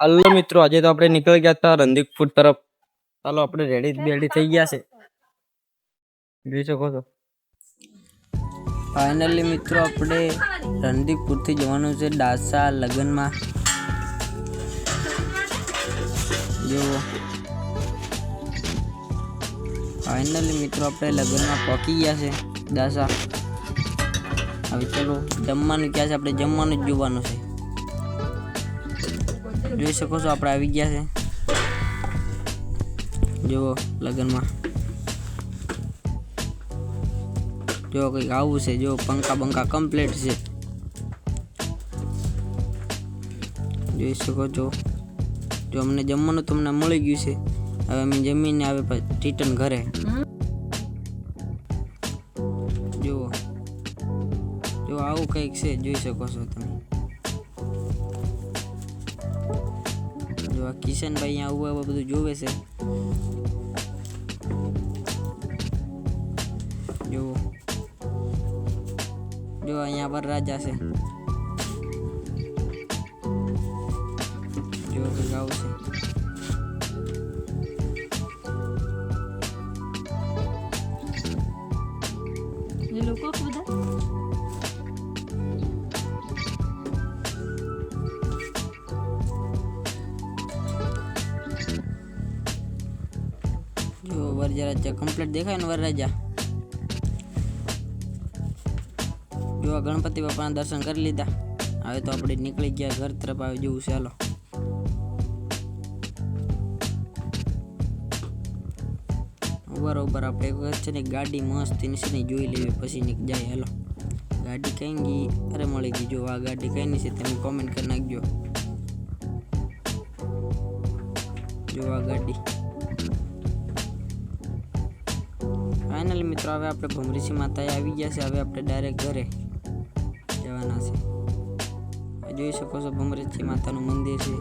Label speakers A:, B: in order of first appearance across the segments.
A: Hello મિત્રો, આજે તો આપણે નીકળી ગયા હતા રંધીક ફૂડ તરફ. ચાલો આપણે રેડી થઈ ગયા છે, જોઈ શકો છો.
B: ફાઇનલી મિત્રો આપણે રણદીપપુરથી જવાનું છે ડાસા લગ્નમાં. જો ફાઇનલી મિત્રો આપણે લગ્નમાં પહોંચી ગયા છે ડાસા. હવે ચલો જમવાનું ક્યાં છે, આપણે જમવાનું જ જોવાનું છે. જોઈ શકો છો આપણે આવી ગયા છે જો લગ્નમાં. જો કંઈક આવું છે, જો પંખા બંખા કમ્પ્લીટ છે, જોઈ શકો છો. જો અમને જમવાનું તમને મળી ગયું છે. હવે અમે જમીને આવે પછી રિટર્ન ઘરે. જુઓ જો આવું કંઈક છે, જોઈ શકો છો તમે. જો આ કિશનભાઈ અહીંયા આવું બધું જોવે છે. જો અહીંયા વરરાજા છે. જો કંઈક આવું છે.
C: લોકો બધા
B: જો વરરાજા કમ્પ્લીટ દેખાય ને વરરાજા. જો આ ગણપતિ બાપાના દર્શન કરી લીધા. હવે તો આપણે નીકળી ગયા ઘર તરફ આવી જવું છે. હાલો ઉભર આપણે એક વખત છે ને ગાડી મસ્ત ની જોઈ લેવી, પછી જાય. હાલો ગાડી કઈ ગઈ? અરે મળી ગઈ. જો આ ગાડી કઈ ની છે તમે કોમેન્ટ કરી નાખજો. જો આ ગાડી ફાઇનલી મિત્રો હવે આપણે ભમરીસી માતાએ આવી ગયા છે. હવે આપણે ડાયરેક્ટ ઘરે જવાના છે. જોઈ શકો છો ભમરીસી માતાનું મંદિર છે.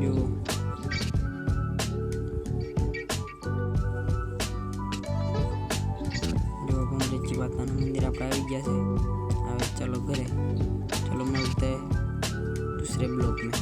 B: જો ભમરીસી માતાનું મંદિર આપણે આવી ગયા છે. હવે ચલો ઘરે. ચલો મળते दूसरे ब्लॉग में.